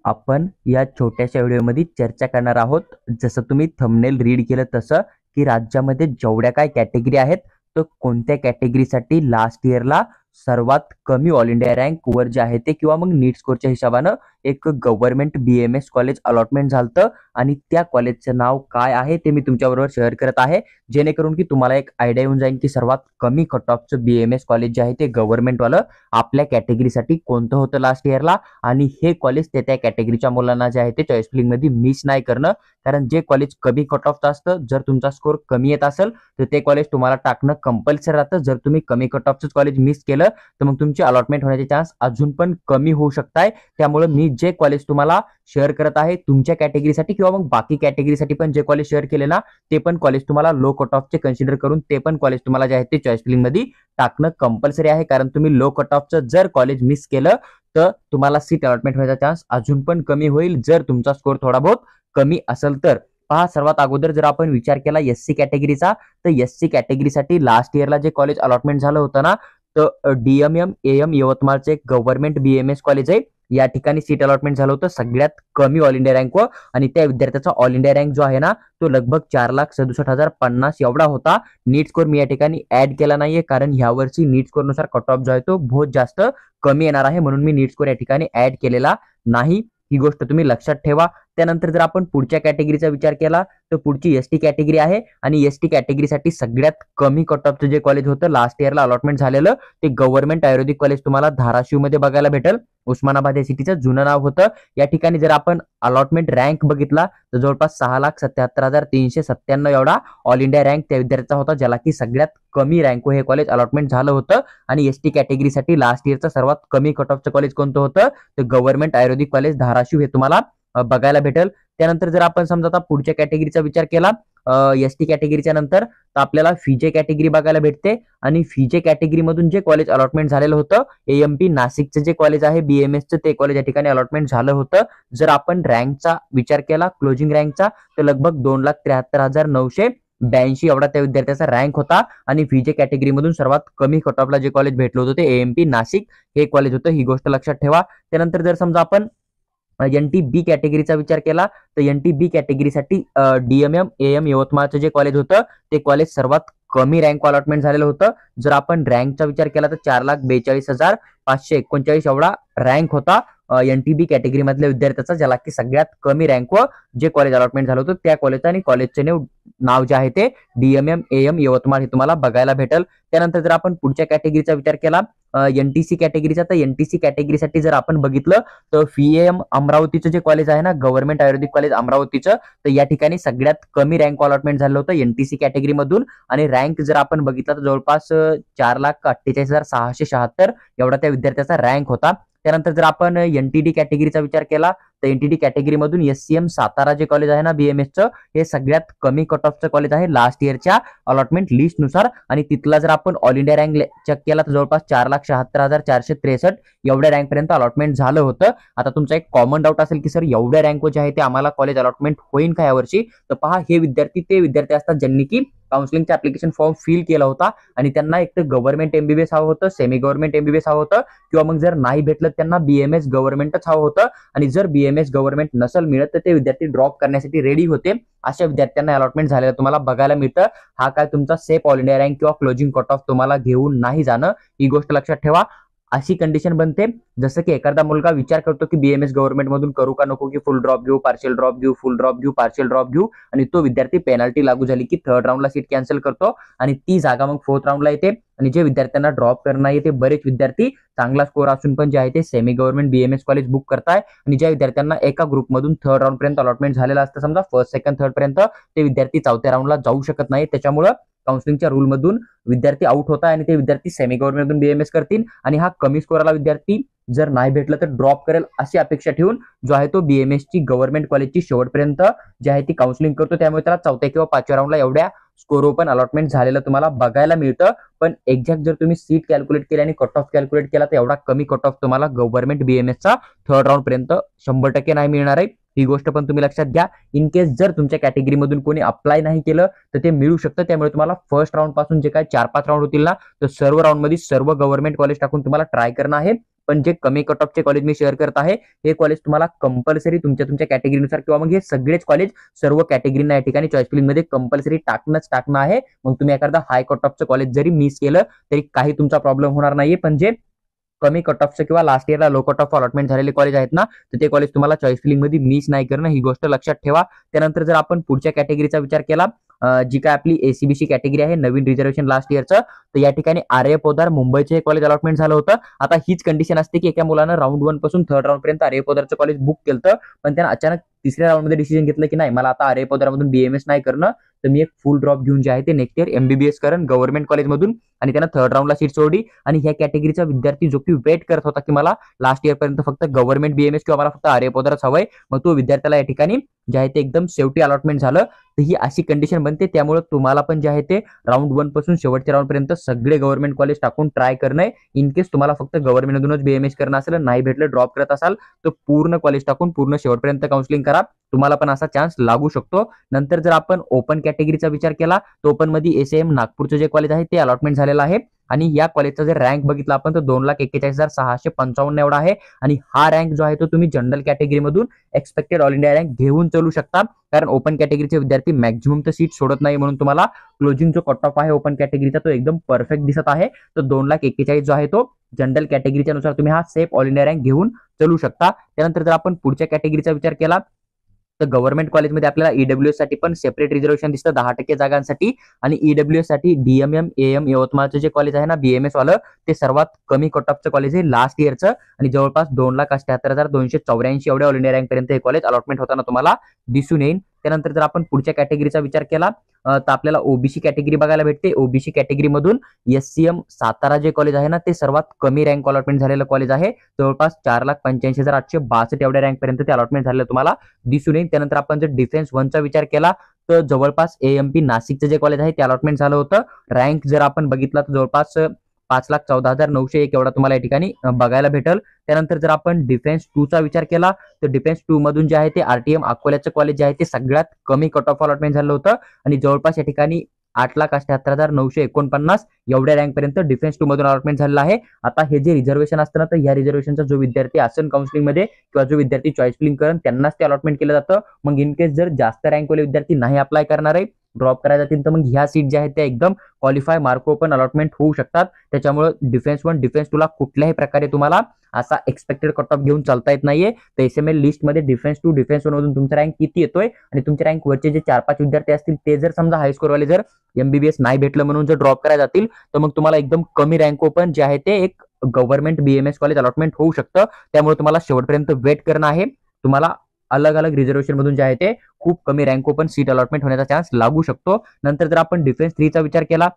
आपण या छोट्याशा व्हिडिओमध्ये चर्चा करणार आहोत. जसं तुम्ही थंबनेल रीड केलं तसं, की राज्यामध्ये जेवढ्या काय कॅटेगरी आहेत, तर कोणत्या कॅटेगरीसाठी लास्ट इयरला सर्वात कमी ऑल इंडिया रँक वर जे आहे ते किंवा मग नीट स्कोरच्या हिशोबानं एक गव्हर्नमेंट BMS कॉलेज अलॉटमेंट झालं आणि त्या कॉलेजचं नाव काय आहे ते मी तुमच्याबरोबर शेअर करत आहे, जेणेकरून की तुम्हाला एक आयडिया येऊन जाईल की सर्वात कमी कट ऑफचं BMS कॉलेज जे आहे ते गव्हर्नमेंटवालं आपल्या कॅटेगरीसाठी कोणतं होतं लास्ट इयरला. आणि हे कॉलेज त्या कॅटेगरीच्या मुलांना जे आहे ते चॉईस फिलिंग मध्ये मिस नाही करणं, कारण जे कॉलेज कमी कट ऑफचं असतं, जर तुमचा स्कोर कमी येत असेल तर ते कॉलेज तुम्हाला टाकणं कंपल्सरी राहतं. जर तुम्ही कमी कट ऑफचं कॉलेज मिस केलं तर मग तुमची अलॉटमेंट होण्याचे चान्स अजून पण कमी होऊ शकतात. त्यामुळे मी जे कॉलेज तुम्हाला शेअर करत आहे तुमच्या कॅटेगरीसाठी किंवा मग बाकी कॅटेगरीसाठी पण जे कॉलेज शेअर केले ना, ते पण कॉलेज तुम्हाला लो कट ऑफचे कन्सिडर करून ते पण कॉलेज तुम्हाला जे आहे ते चॉईस फिलिंग मध्ये टाकणं कंपल्सरी आहे. कारण तुम्ही लो कट ऑफचं जर कॉलेज मिस केलं तर तुम्हाला सीट अलॉटमेंट व्हायचा चान्स अजून पण कमी होईल, जर तुमचा स्कोर थोडा बहुत कमी असेल तर. पहा, सर्वात अगोदर जर आपण विचार केला SC कॅटेगरीचा, तर SC कॅटेगरीसाठी लास्ट इयरला जे कॉलेज अलॉटमेंट झालं होतं ना, तर DMM AM यवतमाळचे एक गव्हर्नमेंट BMS कॉलेज आहे. या ठिकाणी सीट अलॉटमेंट झालं होतं सगळ्यात कमी ऑल इंडिया रँक व, आणि त्या विद्यार्थ्याचा ऑल इंडिया रँक जो आहे ना, तो लगभग 4,67,050 एवढा होता. नीट स्कोर मी या ठिकाणी ऍड केला नाहीये, कारण यावर्षी नीट स्कोर नुसार कट ऑफ जो आहे तो बहुत जास्त कमी येणार आहे, म्हणून मी नीट स्कोर या ठिकाणी ऍड केलेला नाही. ही गोष्ट तुम्ही लक्षात ठेवा. त्यानंतर जर आपण पुढच्या कॅटेगरीचा विचार केला तर पुढची ST कॅटेगरी आहे, आणि ST कॅटेगरीसाठी सगळ्यात कमी कट ऑफचं जे कॉलेज होतं लास्ट इयरला अलॉटमेंट झालेलं, ते गव्हर्नमेंट आयुर्वेदिक कॉलेज तुम्हाला धाराशिव मध्ये बघायला भेटेल. उस्मानाबाद या सिटीचं जुनं नाव होतं. या ठिकाणी जर आपण अलॉटमेंट रँक बघितला तर जवळपास 6,77,397 एवढा ऑल इंडिया रँक त्या विद्यार्थ्याचा होता, ज्याला की सगळ्यात कमी रँक हे कॉलेज अलॉटमेंट झालं होतं. आणि ST कॅटेगरीसाठी लास्ट इयरचं सर्वात कमी कट ऑफचं कॉलेज कोणतं होतं, तर गव्हर्नमेंट आयुर्वेदिक कॉलेज धाराशिव हे तुम्हाला बघायला भेटेल. त्यानंतर जर आपण समजा आता पुढच्या कॅटेगरीचा विचार केला ST कॅटेगरीच्या नंतर, तर आपल्याला फीजे कॅटेगरी बघायला भेटते. आणि फीजे कॅटेगरी मधून जे कॉलेज अलॉटमेंट झालेलं होतं, AMP नाशिकचं जे कॉलेज आहे BMSचं, ते कॉलेज या ठिकाणी अलॉटमेंट झालं होतं. जर आपण रँकचा विचार केला, क्लोजिंग रँकचा, तर लगभग 2,73,982 एवढा त्या विद्यार्थ्याचा रँक होता. आणि फीजे कॅटेगरी मधून सर्वात कमी कट ऑफला जे कॉलेज भेटलं होतं ते AMP नाशिक हे कॉलेज होतं. ही गोष्ट लक्षात ठेवा. त्यानंतर जर समजा आपण NTB कॅटेगरीचा विचार केला, तर NTB कॅटेगरीसाठी DMM AM यवतमाळचं जे कॉलेज होतं, ते कॉलेज सर्वात कमी रँक अलॉटमेंट झालेलं होतं. जर आपण रँकचा विचार केला तर 4,42,539 एवढा रँक होता NTB कॅटेगरी मधल्या विद्यार्थ्याचा, ज्याला की सगळ्यात कमी रँक व जे कॉलेज अलॉटमेंट झालं होतं त्या कॉलेजचं आणि कॉलेजचे नाव जे आहे ते DMM AM यवतमाळ हे तुम्हाला बघायला भेटेल. त्यानंतर जर आपण पुढच्या कॅटेगरीचा विचार केला NTC कॅटेगरीचा, तर NTC कॅटेगरीसाठी जर आपण बघितलं तर FEM अमरावतीचं जे कॉलेज आहे ना, गव्हर्नमेंट आयुर्वेदिक कॉलेज अमरावतीचं, तर या ठिकाणी सगळ्यात कमी रँक अलॉटमेंट झालं होतं NTC कॅटेगरी मधून. आणि रँक जर आपण बघितला तर जवळपास 4,48,676 एवढा त्या विद्यार्थ्याचा रँक होता. त्यानंतर जर आपण NTD कॅटेगरीचा विचार केला तर NTD कॅटेगरी मधून SCM सातारा जे कॉलेज आहे ना BMSचं, हे सगळ्यात कमी कट ऑफचं कॉलेज आहे लास्ट इयरच्या अलॉटमेंट लिस्ट नुसार. आणि तिथला जर आपण ऑल इंडिया रँक चेक केला तर जवळपास 4,76,463 एवढ्या रँक पर्यंत अलॉटमेंट झालं होतं. आता तुमचा एक कॉमन डाऊट असेल की सर एवढ्या रँक जे आहे ते आम्हाला कॉलेज अलॉटमेंट होईल का यावर्षी, तर पहा, हे विद्यार्थी ते विद्यार्थी असतात ज्यांनी की काउन्सिलिंगचा ऍप्लिकेशन फॉर्म फिल केला होता आणि त्यांना एक तर गव्हर्नमेंट MBBS हवं होतं, सेमी गव्हर्नमेंट MBBS हवं होतं, किंवा मग जर नाही भेटलं त्यांना BMS गव्हर्नमेंटच हवं होतं. आणि जर BMS गव्हर्नमेंट नसेल मिळत तर ते विद्यार्थी ड्रॉप करण्यासाठी रेडी होते. अशा विद्यार्थ्यांना अलॉटमेंट झालेलं तुम्हाला बघायला मिळतं. हा काय तुमचा सेफ ऑल इंडिया रँक किंवा क्लोजिंग कट ऑफ तुम्हाला घेऊन नाही जाणं, ही गोष्ट लक्षात ठेवा. अशी कंडिशन बनते जसं की एखादा मुलगा विचार करतो की BMS गव्हर्नमेंट मधून करू का नको, की फुल ड्रॉप घेऊ, पार्शियल ड्रॉप घेऊ, फुल ड्रॉप घेऊ, पार्शियल ड्रॉप घेऊ, आणि तो विद्यार्थी पेनल्टी लागू झाली की थर्ड राऊंडला सीट कॅन्सल करतो आणि ती जागा मग फोर्थ राऊंडला येते. आणि जे विद्यार्थ्यांना ड्रॉप करणं येते, बरेच विद्यार्थी चांगला स्कोर असून पण जे आहे ते semi government BMS college book करताय. आणि ज्या विद्यार्थ्यांना एका ग्रुपमधून थर्ड राऊंड पर्यंत अलॉटमेंट झालेला असतं, समजा फर्स्ट सेकंड थर्ड पर्यंत, ते विद्यार्थी चौथ्या राऊंडला जाऊ शकत नाही. त्याच्यामुळे काउन्सिलिंगच्या रूल मधून विद्यार्थी आउट होता आणि ते विद्यार्थी सेमी गव्हर्नमेंटमधून BMS करतील. आणि हा कमी स्कोरला विद्यार्थी जर नाही भेटलं तर ड्रॉप करेल अशी अपेक्षा ठेवून जो आहे तो BMS ची गव्हर्नमेंट कॉलेजची शेवटपर्यंत जे आहे ती काउन्सिलिंग करतो. त्यामुळे त्याला चौथ्या किंवा पाचव्या राऊंडला एवढ्या स्कोर पण अलॉटमेंट झालेलं तुम्हाला बघायला मिळतं. पण एक्झॅक्ट जर तुम्ही सीट कॅल्क्युलेट केली आणि कट ऑफ कॅल्क्युलेट केला तर एवढा कमी कट ऑफ तुम्हाला गव्हर्नमेंट BMSचा थर्ड राऊंड पर्यंत 100% नाही मिळणार आहे. ही गोष्ट पण तुम्ही लक्षात घ्या. इन केस जर तुमच्या कॅटेगरीमधून कोणी अप्लाय नाही केलं तर ते मिळू शकतं. त्यामुळे तुम्हाला फर्स्ट राऊंड पासून जे काय 4-5 राऊंड होतील ना, तर सर्व राऊंड मध्ये सर्व गव्हर्नमेंट कॉलेज टाकून तुम्हाला ट्राय करणं आहे. पण जे कमी कट ऑफचे कॉलेज मी शेअर करत आहे हे कॉलेज तुम्हाला कंपल्सरी तुमच्या तुमच्या कॅटेगरीनुसार किंवा मग हे सगळेच कॉलेज सर्व कॅटेगरीना या ठिकाणी चॉईस फिलिंग मध्ये कंपल्सरी टाकणं आहे. मग तुम्ही एखादा हाय कट ऑफचं कॉलेज जरी मिस केलं तरी काही तुमचा प्रॉब्लेम होणार नाहीये. पण जे कमी कट ऑफचं किंवा लास्ट इयरला लो कट ऑफ अलॉटमेंट झालेले कॉलेज आहेत ना, तर ते कॉलेज तुम्हाला चॉईस फिलिंग मध्ये मिस नाही करणं, ही गोष्ट लक्षात ठेवा. त्यानंतर जर आपण पुढच्या कॅटेगरीचा विचार केला, जी काय आपली एसीबीसी कॅटेगरी आहे, नवीन रिझर्वेशन लास्ट इयरचं, तर या ठिकाणी आर्य पोदार मुंबईचे कॉलेज अलॉटमेंट झालं होतं. आता हीच कंडिशन असते की एका मुलानं राऊंड 1 पासून थर्ड राऊंड पर्यंत आर्य पोदारचं कॉलेज बुक केलं, पण त्यानं अचानक तिसऱ्या राऊंडमध्ये डिसिजन घेतलं की नाही, मला आता आर्य पोदारमधून बीएमएस नाही करणं, तर मी एक फुल ड्रॉप घेऊन जे आहे ते नेक्स्ट इयर एमबीबीएस करण गव्हर्नमेंट कॉलेजमधून, आणि त्यानं थर्ड राऊंडला सीट सोडली. आणि ह्या कॅटेगरीचा विद्यार्थी जो की वेट करत होता की मला लास्ट इयर पर्यंत फक्त गव्हर्नमेंट बीएमएस किंवा मला फक्त आर्य पोदारच हवंय, मग तो विद्यार्थ्याला या ठिकाणी जे आहे ते एकदम शेवटी अलॉटमेंट झालं. तर ही अशी कंडिशन बनते. त्यामुळे तुम्हाला पण जे आहे ते राऊंड 1 पासून शेवटच्या राऊंड पर्यंत सगळे गव्हर्नमेंट कॉलेज टाकून ट्राय करणं. इन केस तुम्हाला फक्त गव्हर्नमेंटमधूनच बीएमएस करणं असेल, नाही भेटलं ड्रॉप करत असाल, तर पूर्ण कॉलेज टाकून पूर्ण शेवटपर्यंत काउन्सिलिंग करा, तुम्हाला पण असा चान्स लागू शकतो. नंतर जर आपण ओपन कॅटेगरीचा विचार केला, तर ओपन मध्ये एसएम नागपूरचं जे कॉलेज आहे ते अलॉटमेंट झालेलं आहे. आणि या कॉलेजचा जर रँक बघितला आपण तर 2,41,655 एवढा आहे. आणि हा रँक जो आहे तो तुम्ही जनरल कॅटेगरीमधून एक्सपेक्टेड ऑल इंडिया रँक घेऊन चालू शकता, कारण ओपन कॅटेगरीचे विद्यार्थी मॅक्झिमम तर सीट सोडत नाही, म्हणून तुम्हाला क्लोजिंग जो कट ऑफ आहे ओपन कॅटेगरीचा तो एकदम परफेक्ट दिसत आहे. तर 2,41,000 जो आहे तो जनरल कॅटेगरीच्या नुसार तुम्ही हा सेफ ऑल इंडिया रँक घेऊन चालू शकता. त्यानंतर जर आपण पुढच्या कॅटेगरीचा विचार केला, तर गव्हर्नमेंट कॉलेजमध्ये आपल्याला ईडब्ल्यूएस साठी पण सेपरेट रिझर्वेशन दिसतं 10% जागांसाठी. आणि ईडब्ल्यूएस साठी डीएमएम एएम यवतमाळचं जे कॉलेज आहे ना बीएमएस वालं, ते सर्वात कमी कट ऑफचं कॉलेज आहे लास्ट इयरचं, आणि जवळपास 2,78,284 एवढ्या ऑल इंडिया रँक पर्यंत हे कॉलेज अलॉटमेंट होताना तुम्हाला दिसून येईल. त्यानंतर जर आपण पुढच्या कॅटेगरीचा विचार केला, तर आपल्याला ओबीसी कॅटेगरी बघायला भेटते. ओबीसी कॅटेगरीमधून एससीएम सातारा जे कॉलेज आहे ना, ते सर्वात कमी रँक अलॉटमेंट झालेलं कॉलेज आहे. जवळपास 4,85,862 एवढ्या रँक पर्यंत ते अलॉटमेंट झालेलं तुम्हाला दिसून येईल. त्यानंतर आपण जर डिफेन्स 1चा विचार केला, तर जवळपास एएमपी नाशिकचं जे कॉलेज आहे ते अलॉटमेंट झालं होतं. रँक जर आपण बघितला तर जवळपास 5,14,901 एवढा तुम्हाला या ठिकाणी बघायला भेटेल. त्यानंतर जर आपण डिफेन्स 2चा विचार केला, तर डिफेन्स 2 मधून जे आहे ते आरटीएम अकोल्याचं कॉलेज जे आहे ते सगळ्यात कमी कट ऑफ अलॉटमेंट झालं होतं, आणि जवळपास या ठिकाणी 8,78,949 एवढ्या रँक पर्यंत डिफेन्स 2 मधून अलॉटमेंट झालेलं आहे. आता हे जे रिझर्वेशन असतं ना, तर या रिझर्वेशनचा जो विद्यार्थी असेल काउन्सिलिंग मध्ये किंवा जो विद्यार्थी चॉईस फिलिंग करून त्यांनाच ते अलॉटमेंट केलं जातं. मग इन केस जर जास्त रँकवाले विद्यार्थी नाही अप्लाय करणार आहे, ड्रॉप करायला जातील, तर मग ह्या सीट ज्या आहेत त्या एकदम क्वालिफाय मार्क ओपन अलॉटमेंट होऊ शकतात. त्याच्यामुळे डिफेन्स 1 डिफेन्स 2 ला कुठल्याही प्रकारे तुम्हाला असा एक्सपेक्टेड कट ऑफ घेऊन चालता येत नाहीये. तर एसएमएल लिस्ट मध्ये डिफेन्स 2 डिफेन्स 1 मधून तुमचा रँक किती येतोय, आणि तुमच्या रँक वरचे जे 4-5 विद्यार्थी असतील ते जर समजा हाय स्कोर वाले जर एमबीबीएस नाही भेटलं म्हणून जर ड्रॉप करायला जातील, तर मग तुम्हाला एकदम कमी रँक ओपन जे आहे ते एक गव्हर्नमेंट बीएमएस कॉलेज अलॉटमेंट होऊ शकतं. त्यामुळे तुम्हाला शेवटपर्यंत वेट करणं आहे. तुम्हाला अलग अलग रिझर्वेशन मधून जे आहे ते खूप कमी रँक ओपन सीट अलॉटमेंट होण्याचा चान्स लागू शकतो. नंतर जर आपण डिफेन्स 3चा विचार केला,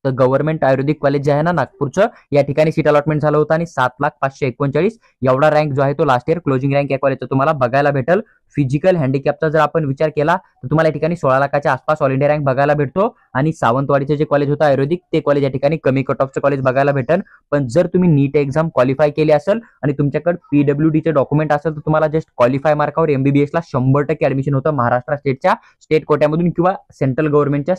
तर गव्हर्नमेंट आयुर्वेदिक कॉलेज जे आहे ना नागपूरचं, या ठिकाणी सीट अलॉटमेंट झालं होतं, आणि 7,539 एवढा रँक जो आहे तो लास्ट इयर क्लोजिंग रँक या कॉलेजचा तुम्हाला बघायला भेटेल. फिजिकल हँडिकॅपचा जर आपण विचार केला, तर तुम्हाला या ठिकाणी 16 लाखाच्या आसपास ऑल इंडिया रँक बघायला भेटतो. आणि सावंतवाडीचं जे कॉलेज होतं आयुर्वेदिक, ते कॉलेज या ठिकाणी कमी कट ऑफचं कॉलेज बघायला भेटेल. पण जर तुम्ही नीट एक्झाम क्वालिफाय केली असेल आणि तुमच्याकडे पीडब्ल्यूडीचे डॉक्युमेंट असेल, तर तुम्हाला जस्ट क्वालिफाय मार्कावर एमबीबीएसला 100% ऍडमिशन होतं महाराष्ट्र स्टेटच्या स्टेट कोट्यामधून किंवा सेंट्रल गव्हर्नमेंटच्या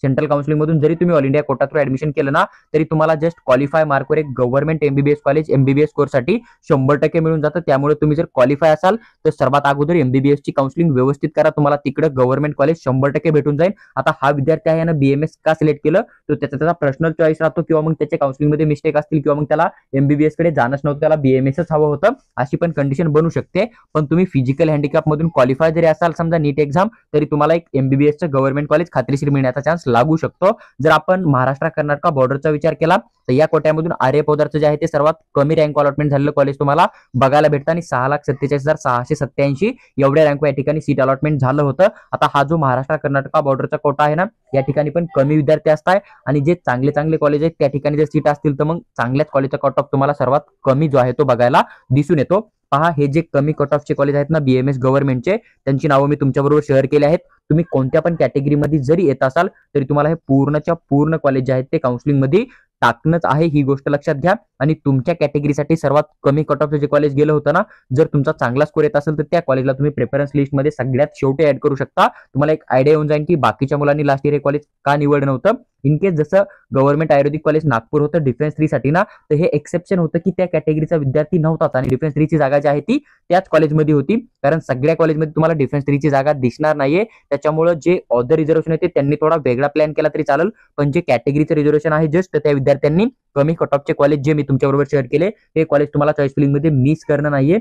सेंट्रल काउन्सिलिंग मधून. जरी तुम्ही all India quota through admission केलं ना, तरी तुम्हाला जस्ट क्वालिफाय मार्कवर एक गव्हर्नमेंट एमबीबीएस कॉलेज एमबीबीएस कोर्ससाठी 100% मिळून जातं. त्यामुळे तुम्ही जर क्वालिफाय असाल तर सर्वात अगोदर एमबीबीएस ची काउन्सिलिंग व्यवस्थित करा, तुम्हाला तिकडे गव्हर्नमेंट कॉलेज 100% भेटून जाईल. आता हा विद्यार्थी आहे ना बीएमएस का सिलेक्ट केलं, तर त्याचा पर्सनल चॉईस राहतो, किंवा मग त्याच्या काउन्सिलिंग मध्ये मिस्टेक असतील, किंवा मग त्याला एमबीबीएस कडे जाणंच नव्हतं, त्याला बीएमएसच हवं होतं, अशी पण कंडिशन बनू शकते. पण तुम्ही फिजिकल हँडिकॅप मधून क्वालिफाय जरी असाल समजा नीट एक्झाम, तरी तुम्हाला एक एमबीबीएसचं गव्हर्नमेंट कॉलेज खात्रीशीर मिळण्याचा चान्स लागू शकतो. जर आपण महाराष्ट्र कर्नाटक बॉर्डरचा विचार केला, तर या कोट्यामधून आर्य पोदारचं जे आहे ते सर्वात कमी रँक अलॉटमेंट झालेलं कॉलेज तुम्हाला बघायला भेटतं, आणि 6,47,687 एवढ्या रँक या ठिकाणी सीट अलॉटमेंट झालं होतं. आता हा जो महाराष्ट्र कर्नाटक बॉर्डरचा कोटा आहे ना, या ठिकाणी पण कमी विद्यार्थी असतात, आणि जे चांगले चांगले कॉलेज आहेत त्या ठिकाणी जर सीट असतील, तर मग चांगल्याच कॉलेजचा कट ऑफ तुम्हाला सर्वात कमी जो आहे तो बघायला दिसून येतो. पहा, हे जे कमी कट ऑफचे कॉलेज आहेत ना बीएमएस गव्हर्नमेंटचे, त्यांची नावं मी तुमच्याबरोबर शेअर केली आहेत. तुम्ही कोणत्या पण कॅटेगरीमध्ये जरी येत असाल, तरी तुम्हाला हे पूर्णच्या पूर्ण कॉलेज जे आहेत ते काउन्सिलिंग मध्ये टाकणंच आहे, ही गोष्ट लक्षात घ्या. आणि तुमच्या कॅटेगरीसाठी सर्वात कमी कट ऑफचं जे कॉलेज गेलं होतं ना, जर तुमचा चांगला स्कोर येत असेल तर त्या कॉलेजला तुम्ही प्रेफरन्स लिस्टमध्ये सगळ्यात शेवटी ऍड करू शकता. तुम्हाला एक आयडिया येऊन जाईल की बाकीच्या मुलांनी लास्ट इयर हे कॉलेज का निवडलं नव्हतं. इन केस जसं गव्हर्नमेंट आयुर्वेदिक कॉलेज नागपूर होतं डिफेन्स 3 साठी ना, तर हे एक्सेप्शन होतं की त्या कॅटेगरीचा विद्यार्थी नव्हताच आणि डिफेन्स 3 ची जागा जी आहे ती त्याच कॉलेजमध्ये होती. कारण सगळ्या कॉलेजमध्ये तुम्हाला डिफेन्स 3 ची जागा दिसणार नाहीये. त्याच्यामुळे जे ऑदर रिझर्वेशन आहे त्यांनी थोडा वेगळा प्लॅन केला तरी चालेल, पण जे कॅटेगरीचं रिझर्वेशन आहे जस्ट त्या विद्यार्थ्यांनी कमी कट ऑफचे कॉलेज जे मी तुमच्याबरोबर शेअर केले हे कॉलेज तुम्हाला चॉईस फिलिंग मध्ये मिस करणं नाहीये.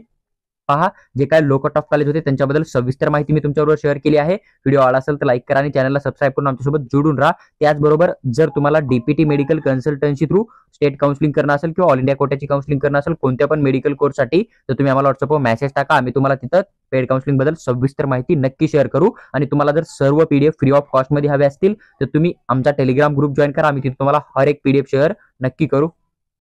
पहा, जे काय लो कट ऑफ कॉलेज होते त्यांच्याबद्दल सविस्तर माहिती मी तुमच्याबरोबर शेअर केली आहे. व्हिडिओ आवडला असेल तर लाईक करा आणि चॅनलला सबस्क्राईब करून आमच्यासोबत जोडून राहा. त्याचबरोबर जर तुम्हाला DPT medical consultancy through state counselling करणं असेल किंवा ऑल इंडिया कोट्याची काउन्सिलिंग करणं असेल कोणत्या पण मेडिकल कोर्ससाठी, तर तुम्ही आम्हाला व्हॉट्सअपवर मेसेज टाका. आम्ही तुम्हाला तिथं पेड काउन्सिलिंग बद्दल सविस्तर माहिती नक्की शेअर करू. आणि तुम्हाला जर सर्व पीडीएफ फ्री ऑफ कॉस्ट मध्ये हवे असतील तर तुम्ही आमचा टेलिग्राम ग्रुप जॉईन करा. आम्ही तिथे तुम्हाला हर एक पीडीएफ शेअर नक्की करू.